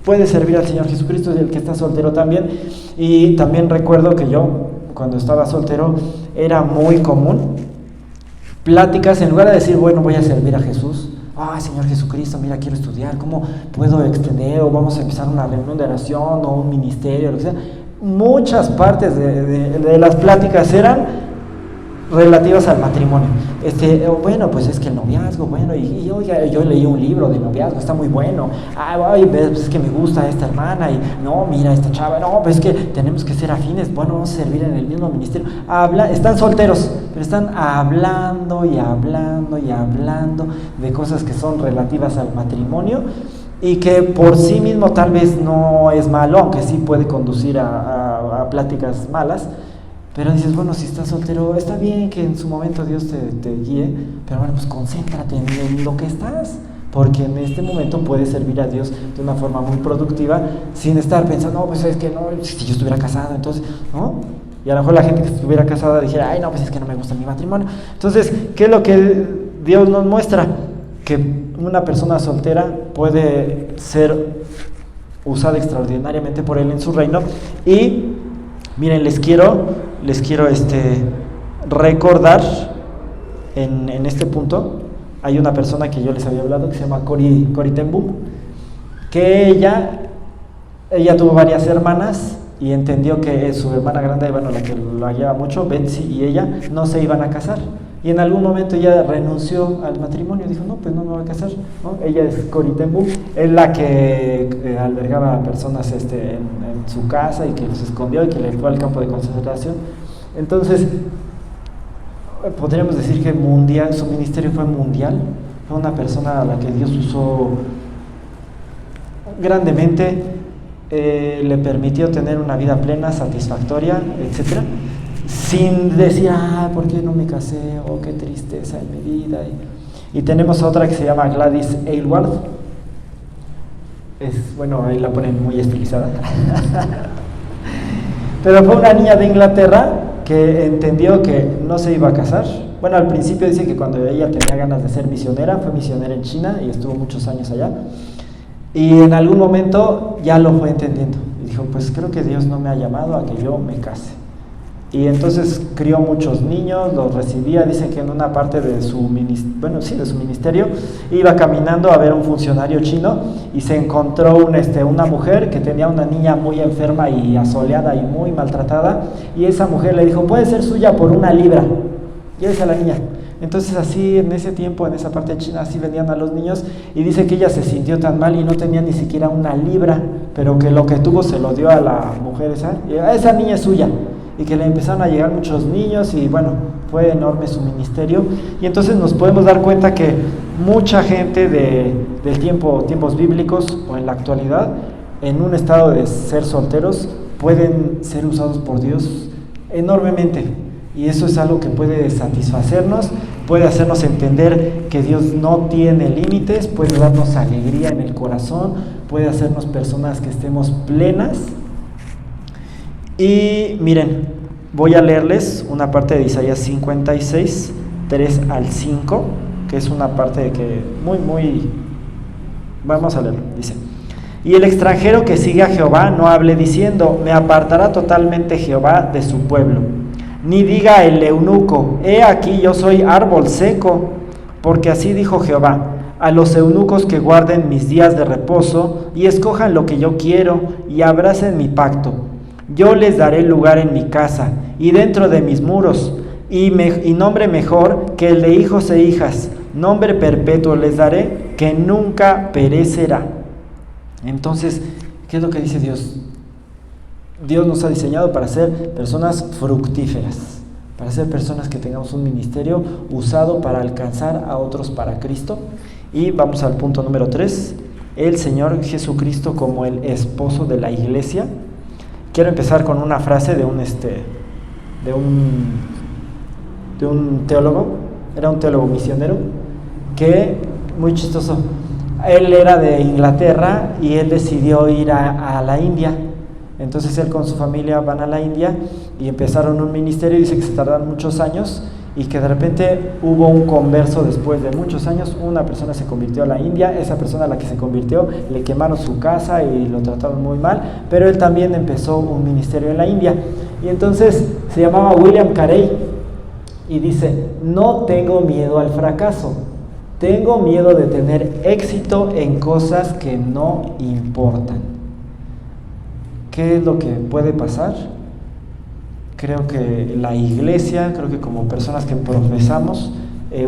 puede servir al Señor Jesucristo, y el que está soltero también. Y también recuerdo que yo, cuando estaba soltero, era muy común pláticas, en lugar de decir, bueno, voy a servir a Jesús, Señor Jesucristo, mira, quiero estudiar, ¿cómo puedo extender? O vamos a empezar una reunión de oración o un ministerio, lo que sea. Muchas partes de las pláticas eran relativas al matrimonio. Bueno, pues es que el noviazgo, bueno, y oiga, yo leí un libro de noviazgo, está muy bueno. Pues es que me gusta esta hermana, y no, mira, esta chava, no, pues es que tenemos que ser afines, bueno, vamos a servir en el mismo ministerio. Están solteros, pero están hablando y hablando y hablando de cosas que son relativas al matrimonio y que por sí mismo tal vez no es malo, aunque sí puede conducir a pláticas malas. Pero dices, bueno, si estás soltero, está bien que en su momento Dios te guíe, pero bueno, pues concéntrate en lo que estás, porque en este momento puedes servir a Dios de una forma muy productiva, sin estar pensando, no, pues es que no, si yo estuviera casado, entonces, ¿no? Y a lo mejor la gente que estuviera casada dijera, ay, no, pues es que no me gusta mi matrimonio. Entonces, ¿qué es lo que Dios nos muestra? Que una persona soltera puede ser usada extraordinariamente por Él en su reino. Y miren, les quiero recordar en este punto. Hay una persona que yo les había hablado que se llama Corrie ten Boom, que ella tuvo varias hermanas y entendió que su hermana grande, bueno, la que la lleva mucho, Betsy, y ella no se iban a casar. Y en algún momento ella renunció al matrimonio, dijo, no, pues no me voy a casar, ¿no? Ella es Corrie ten Boom, es la que albergaba a personas en su casa y que se escondió y que le fue al campo de concentración. Entonces, podríamos decir que su ministerio fue mundial, fue una persona a la que Dios usó grandemente, le permitió tener una vida plena, satisfactoria, etcétera, sin decir, ¿por qué no me casé? Oh, qué tristeza en mi vida. Y tenemos otra que se llama Gladys Aylward. Bueno, ahí la ponen muy estilizada. Pero fue una niña de Inglaterra que entendió que no se iba a casar. Bueno, al principio dice que cuando ella tenía ganas de ser misionera, fue misionera en China y estuvo muchos años allá. Y en algún momento ya lo fue entendiendo. Y dijo, pues creo que Dios no me ha llamado a que yo me case. Y entonces crió muchos niños, los recibía. Dicen que en una parte de su ministerio iba caminando a ver a un funcionario chino y se encontró una mujer que tenía una niña muy enferma y asoleada y muy maltratada, y esa mujer le dijo, puede ser suya por 1 libra, llévese a la niña. Entonces así en ese tiempo, en esa parte de China, así vendían a los niños, y dice que ella se sintió tan mal y no tenía ni siquiera 1 libra, pero que lo que tuvo se lo dio a la mujer esa niña es suya. Y que le empezaron a llegar muchos niños y bueno, fue enorme su ministerio. Y entonces nos podemos dar cuenta que mucha gente del tiempos bíblicos o en la actualidad, en un estado de ser solteros, pueden ser usados por Dios enormemente. Y eso es algo que puede satisfacernos, puede hacernos entender que Dios no tiene límites, puede darnos alegría en el corazón, puede hacernos personas que estemos plenas. Y miren, voy a leerles una parte de Isaías 56, 3 al 5, que es una parte que muy, vamos a leerlo, dice: y el extranjero que sigue a Jehová no hable diciendo, me apartará totalmente Jehová de su pueblo, ni diga el eunuco, he aquí yo soy árbol seco, porque así dijo Jehová, a los eunucos que guarden mis días de reposo, y escojan lo que yo quiero, y abracen mi pacto, yo les daré lugar en mi casa, y dentro de mis muros, y nombre mejor que el de hijos e hijas, nombre perpetuo les daré, que nunca perecerá. Entonces, ¿qué es lo que dice Dios? Dios nos ha diseñado para ser personas fructíferas, para ser personas que tengamos un ministerio usado para alcanzar a otros para Cristo. Y vamos al punto número 3, el Señor Jesucristo como el esposo de la iglesia. Quiero empezar con una frase de un teólogo, era un teólogo misionero, que, muy chistoso, él era de Inglaterra y él decidió ir a la India. Entonces él con su familia van a la India y empezaron un ministerio. Dice que se tardaron muchos años y que de repente hubo un converso después de muchos años. Una persona se convirtió a la India, esa persona a la que se convirtió le quemaron su casa y lo trataron muy mal, pero él también empezó un ministerio en la India. Y entonces se llamaba William Carey y dice, no tengo miedo al fracaso, tengo miedo de tener éxito en cosas que no importan. ¿Qué es lo que puede pasar? Creo que la iglesia, creo que como personas que profesamos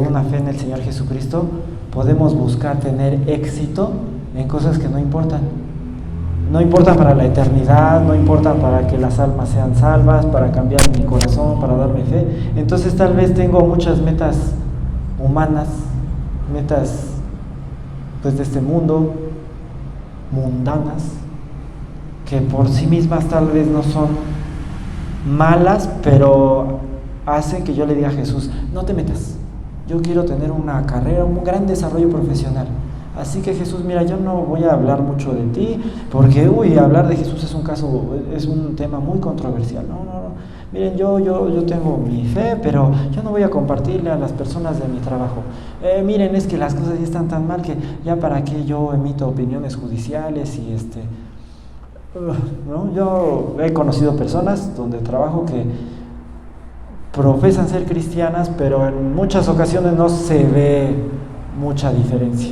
una fe en el Señor Jesucristo, podemos buscar tener éxito en cosas que no importan. No importan para la eternidad, no importan para que las almas sean salvas, para cambiar mi corazón, para darme fe. Entonces tal vez tengo muchas metas humanas, metas pues de este mundo, mundanas, que por sí mismas tal vez no son malas, pero hacen que yo le diga a Jesús, no te metas, yo quiero tener una carrera, un gran desarrollo profesional, así que Jesús, mira, yo no voy a hablar mucho de ti, porque hablar de Jesús es un tema muy controversial. No, miren, yo tengo mi fe, pero yo no voy a compartirle a las personas de mi trabajo. Miren, es que las cosas ya están tan mal que ya para qué yo emito opiniones judiciales y ¿no? Yo he conocido personas donde trabajo que profesan ser cristianas, pero en muchas ocasiones no se ve mucha diferencia.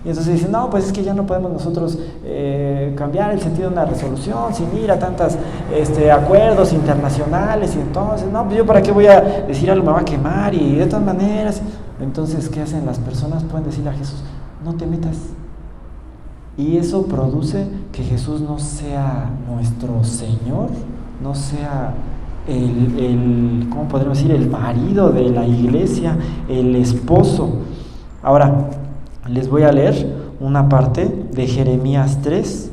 Y entonces dicen, no, pues es que ya no podemos nosotros cambiar el sentido de una resolución sin ir a tantos acuerdos internacionales. Y entonces, no, pues yo para qué voy a decir algo, me va a quemar, y de todas maneras. Entonces, ¿qué hacen las personas? Pueden decirle a Jesús, no te metas. Y eso produce que Jesús no sea nuestro Señor, no sea ¿cómo podríamos decir? El marido de la iglesia, el esposo. Ahora, les voy a leer una parte de Jeremías 3.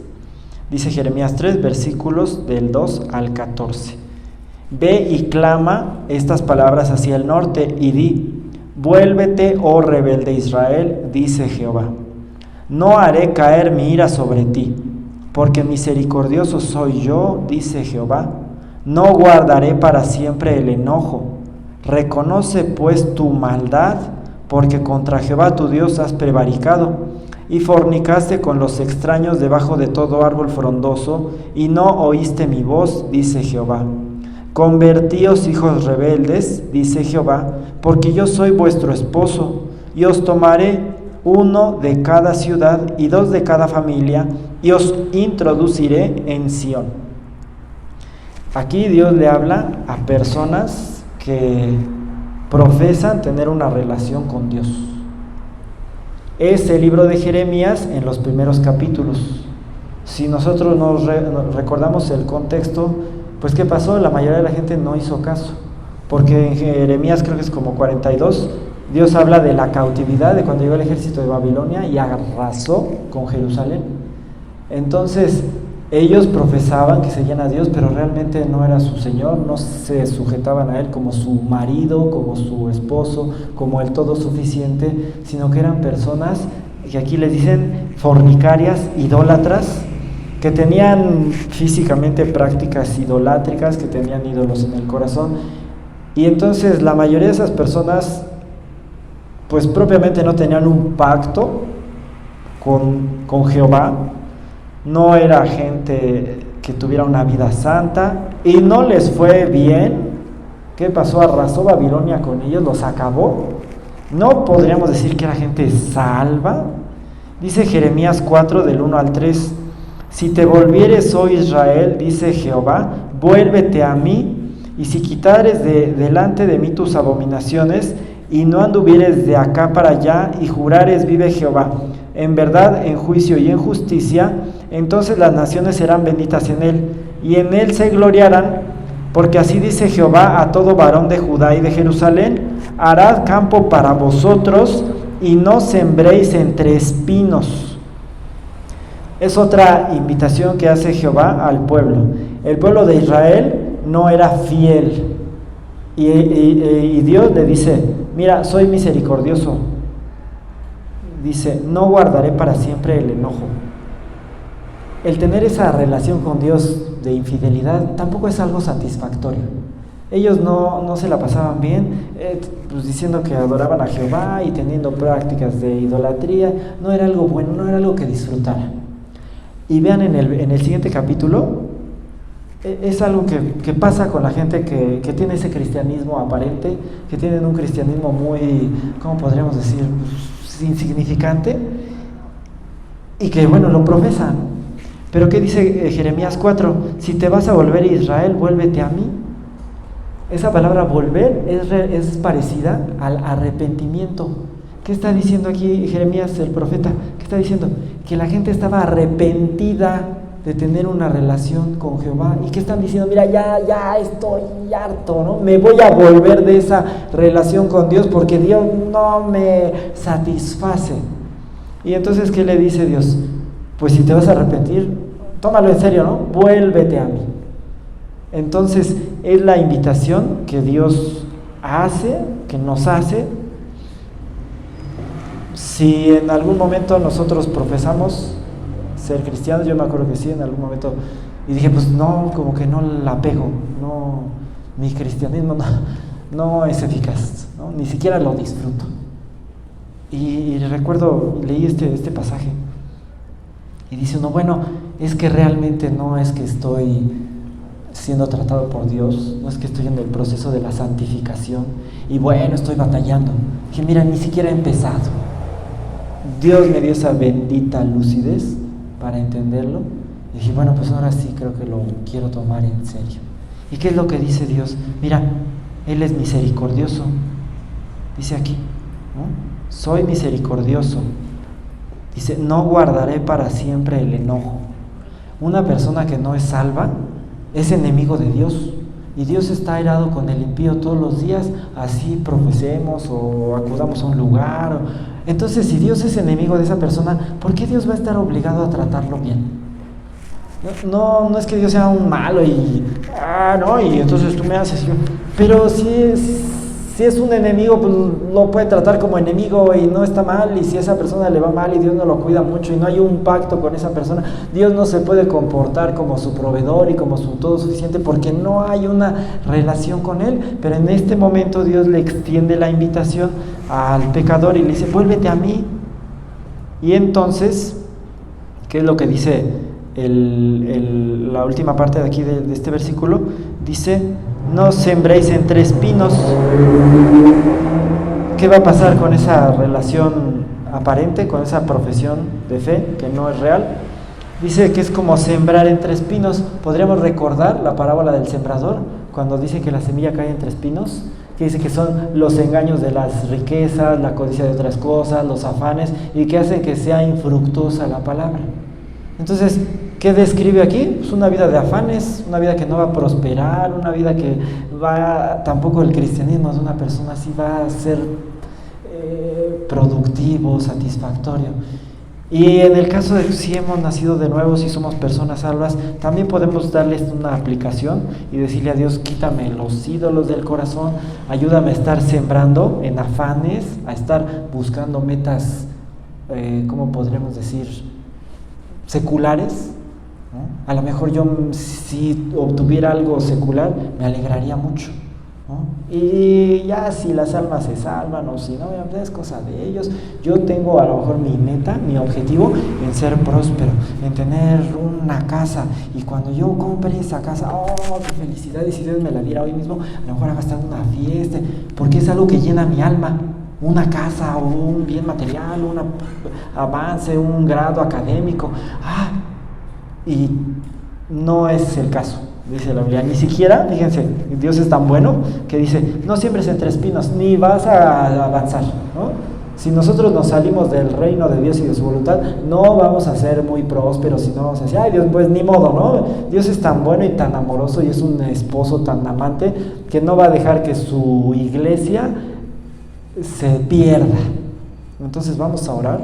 Dice Jeremías 3, versículos del 2 al 14. Ve y clama estas palabras hacia el norte y di: vuélvete, oh rebelde Israel, dice Jehová. No haré caer mi ira sobre ti, porque misericordioso soy yo, dice Jehová. No guardaré para siempre el enojo. Reconoce pues tu maldad, porque contra Jehová tu Dios has prevaricado, y fornicaste con los extraños debajo de todo árbol frondoso, y no oíste mi voz, dice Jehová. Convertíos, hijos rebeldes, dice Jehová, porque yo soy vuestro esposo, y os tomaré 1 de cada ciudad y 2 de cada familia, y os introduciré en Sión. Aquí Dios le habla a personas que profesan tener una relación con Dios. Es el libro de Jeremías en los primeros capítulos. Si nosotros nos recordamos el contexto, pues ¿qué pasó? La mayoría de la gente no hizo caso, porque en Jeremías creo que es como 42, Dios habla de la cautividad, de cuando llegó el ejército de Babilonia y arrasó con Jerusalén. Entonces, ellos profesaban que seguían a Dios, pero realmente no era su Señor, no se sujetaban a Él como su marido, como su esposo, como el todo suficiente, sino que eran personas que aquí les dicen fornicarias, idólatras, que tenían físicamente prácticas idolátricas, que tenían ídolos en el corazón. Y entonces la mayoría de esas personas pues propiamente no tenían un pacto con Jehová, no era gente que tuviera una vida santa, y no les fue bien. ¿Qué pasó? Arrasó Babilonia con ellos, los acabó. No podríamos decir que era gente salva. Dice Jeremías 4 del 1 al 3: si te volvieres, oh Israel, dice Jehová, vuélvete a mí, y si quitares delante de mí tus abominaciones, y no anduvieres de acá para allá, y jurares, vive Jehová, en verdad, en juicio y en justicia, entonces las naciones serán benditas en él, y en él se gloriarán, porque así dice Jehová a todo varón de Judá y de Jerusalén: harad campo para vosotros, y no sembréis entre espinos. Es otra invitación que hace Jehová al pueblo. El pueblo de Israel no era fiel, y Dios le dice: mira, soy misericordioso. Dice: no guardaré para siempre el enojo. El tener esa relación con Dios de infidelidad tampoco es algo satisfactorio. Ellos no se la pasaban bien, pues diciendo que adoraban a Jehová y teniendo prácticas de idolatría. No era algo bueno, no era algo que disfrutaran. Y vean en el siguiente capítulo, es algo que pasa con la gente que tiene ese cristianismo aparente, que tienen un cristianismo muy, ¿cómo podríamos decir?, pues, insignificante, y que, bueno, lo profesan. Pero ¿qué dice Jeremías 4? Si te vas a volver, Israel, vuélvete a mí. Esa palabra volver es parecida al arrepentimiento. ¿Qué está diciendo aquí Jeremías, el profeta? ¿Qué está diciendo? Que la gente estaba arrepentida de tener una relación con Jehová. ¿Y qué están diciendo? Mira, ya estoy harto, ¿no? Me voy a volver de esa relación con Dios porque Dios no me satisface. Y entonces, ¿qué le dice Dios? Pues si te vas a arrepentir, tómalo en serio, ¿no? Vuélvete a mí. Entonces, es la invitación que Dios hace, que nos hace. Si en algún momento nosotros profesamos ser cristianos, yo me acuerdo que sí, en algún momento, y dije, pues no, como que no la pego, no, mi cristianismo no es eficaz, ¿no? Ni siquiera lo disfruto. Y recuerdo, leí este pasaje, y dice uno, bueno, es que realmente no es que estoy siendo tratado por Dios, no es que estoy en el proceso de la santificación, y bueno, estoy batallando. Dije, mira, ni siquiera he empezado. Dios me dio esa bendita lucidez para entenderlo. Y dije, bueno, pues ahora sí creo que lo quiero tomar en serio. ¿Y qué es lo que dice Dios? Mira, Él es misericordioso. Dice aquí, ¿no? Soy misericordioso. Dice, no guardaré para siempre el enojo. Una persona que no es salva es enemigo de Dios. Y Dios está airado con el impío todos los días, así profesemos o acudamos a un lugar. Entonces, si Dios es enemigo de esa persona, ¿por qué Dios va a estar obligado a tratarlo bien? No es que Dios sea un malo y entonces tú me haces. Pero si es un enemigo, pues lo puede tratar como enemigo y no está mal. Y si a esa persona le va mal y Dios no lo cuida mucho y no hay un pacto con esa persona, Dios no se puede comportar como su proveedor y como su todo suficiente porque no hay una relación con Él. Pero en este momento Dios le extiende la invitación al pecador y le dice, vuélvete a mí. Y entonces, ¿qué es lo que dice la última parte de aquí de este versículo? Dice, no sembréis entre espinos. ¿Qué va a pasar con esa relación aparente, con esa profesión de fe que no es real? Dice que es como sembrar entre espinos. ¿Podríamos recordar la parábola del sembrador? Cuando dice que la semilla cae entre espinos, que dice que son los engaños de las riquezas, la codicia de otras cosas, los afanes, y que hacen que sea infructuosa la palabra. Entonces, ¿qué describe aquí? Pues una vida de afanes, una vida que no va a prosperar, una vida que tampoco el cristianismo de una persona así va a ser productivo, satisfactorio. Y en el caso de si hemos nacido de nuevo, si somos personas salvas, también podemos darles una aplicación y decirle a Dios, quítame los ídolos del corazón, ayúdame a estar sembrando en afanes, a estar buscando metas, ¿cómo podremos decir? Seculares, ¿no? A lo mejor yo, si obtuviera algo secular, me alegraría mucho, ¿no? Y ya si las almas se salvan o si no, es cosa de ellos. Yo tengo a lo mejor mi meta, mi objetivo en ser próspero, en tener una casa, y cuando yo compre esa casa, ¡oh, qué felicidad! Y si Dios me la diera hoy mismo, a lo mejor haga hasta una fiesta, porque es algo que llena mi alma. Una casa o un bien material, un avance, un grado académico. Y no es el caso, dice la Biblia. Ni siquiera, fíjense, Dios es tan bueno que dice, no siembres entre espinos, ni vas a avanzar, ¿no? Si nosotros nos salimos del reino de Dios y de su voluntad, no vamos a ser muy prósperos, sino vamos a decir, ay Dios, pues ni modo, ¿no? Dios es tan bueno y tan amoroso y es un esposo tan amante que no va a dejar que su iglesia se pierda. Entonces vamos a orar,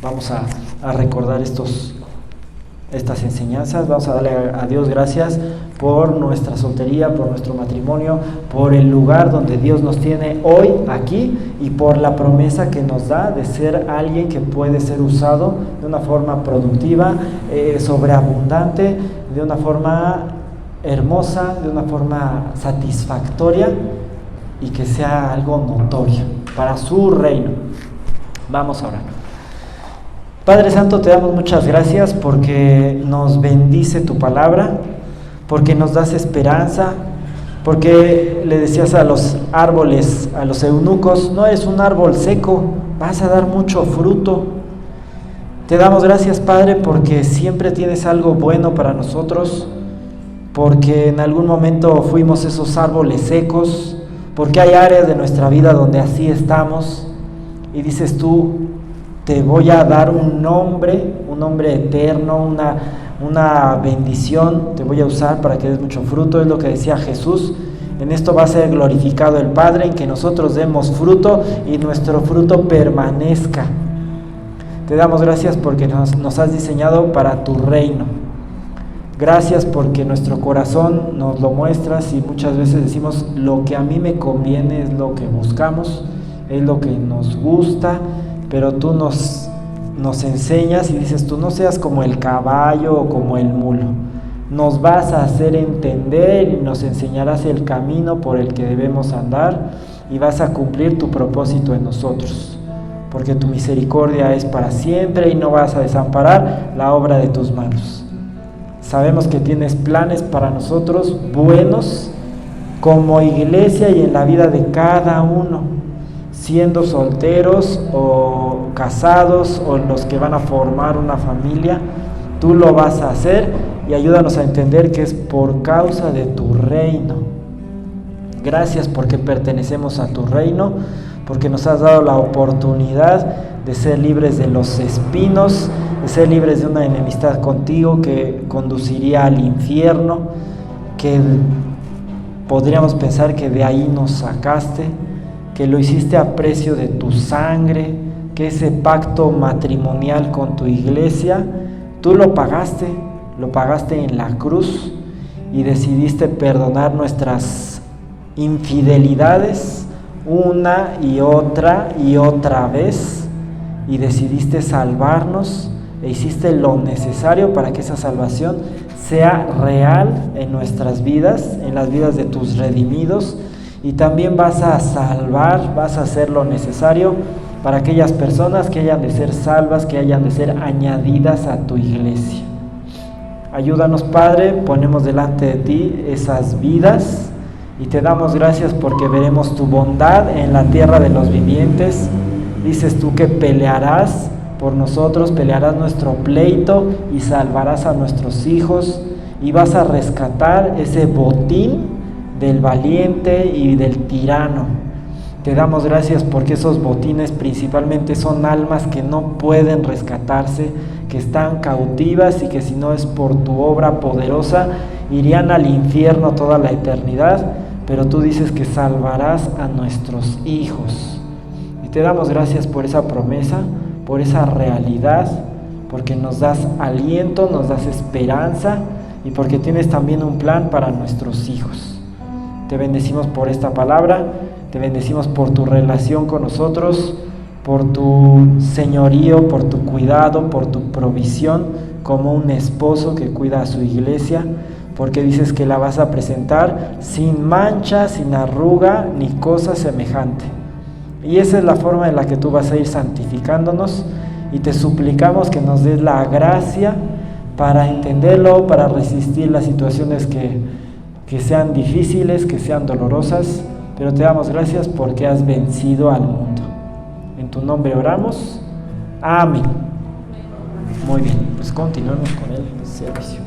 vamos a recordar estas enseñanzas, vamos a darle a Dios gracias por nuestra soltería, por nuestro matrimonio, por el lugar donde Dios nos tiene hoy aquí y por la promesa que nos da de ser alguien que puede ser usado de una forma productiva, sobreabundante, de una forma hermosa, de una forma satisfactoria, y que sea algo notorio para su reino. Vamos a orar. Padre Santo, te damos muchas gracias porque nos bendice tu palabra, porque nos das esperanza, porque le decías a los árboles, a los eunucos, no eres un árbol seco, vas a dar mucho fruto. Te damos gracias, Padre, porque siempre tienes algo bueno para nosotros, porque en algún momento fuimos esos árboles secos, porque hay áreas de nuestra vida donde así estamos, y dices tú, te voy a dar un nombre eterno, una bendición, te voy a usar para que des mucho fruto. Es lo que decía Jesús, en esto va a ser glorificado el Padre, en que nosotros demos fruto y nuestro fruto permanezca. Te damos gracias porque nos has diseñado para tu reino. Gracias porque nuestro corazón nos lo muestras y muchas veces decimos, lo que a mí me conviene es lo que buscamos, es lo que nos gusta, pero tú nos enseñas y dices, tú no seas como el caballo o como el mulo. Nos vas a hacer entender y nos enseñarás el camino por el que debemos andar y vas a cumplir tu propósito en nosotros, porque tu misericordia es para siempre y no vas a desamparar la obra de tus manos. Sabemos que tienes planes para nosotros buenos como iglesia y en la vida de cada uno. siendo solteros o casados o los que van a formar una familia, tú lo vas a hacer, y ayúdanos a entender que es por causa de tu reino. Gracias porque pertenecemos a tu reino, porque nos has dado la oportunidad de ser libres de los espinos, de ser libres de una enemistad contigo que conduciría al infierno, que podríamos pensar que de ahí nos sacaste, que lo hiciste a precio de tu sangre, que ese pacto matrimonial con tu iglesia, tú lo pagaste en la cruz, y decidiste perdonar nuestras infidelidades una y otra vez, y decidiste salvarnos e hiciste lo necesario para que esa salvación sea real en nuestras vidas, en las vidas de tus redimidos, y también vas a salvar, vas a hacer lo necesario para aquellas personas que hayan de ser salvas, que hayan de ser añadidas a tu iglesia. Ayúdanos, Padre, ponemos delante de ti esas vidas y te damos gracias porque veremos tu bondad en la tierra de los vivientes. Dices tú que pelearás por nosotros, pelearás nuestro pleito y salvarás a nuestros hijos, y vas a rescatar ese botín del valiente y del tirano. Te damos gracias porque esos botines principalmente son almas que no pueden rescatarse, que están cautivas y que si no es por tu obra poderosa irían al infierno toda la eternidad, pero tú dices que salvarás a nuestros hijos. Y te damos gracias por esa promesa, por esa realidad, porque nos das aliento, nos das esperanza, y porque tienes también un plan para nuestros hijos. Te bendecimos por esta palabra, te bendecimos por tu relación con nosotros, por tu señorío, por tu cuidado, por tu provisión, como un esposo que cuida a su iglesia, porque dices que la vas a presentar sin mancha, sin arruga, ni cosa semejante. Y esa es la forma en la que tú vas a ir santificándonos, y te suplicamos que nos des la gracia para entenderlo, para resistir las situaciones que sean difíciles, que sean dolorosas, pero te damos gracias porque has vencido al mundo. En tu nombre oramos. Amén. Muy bien, pues continuemos con el servicio.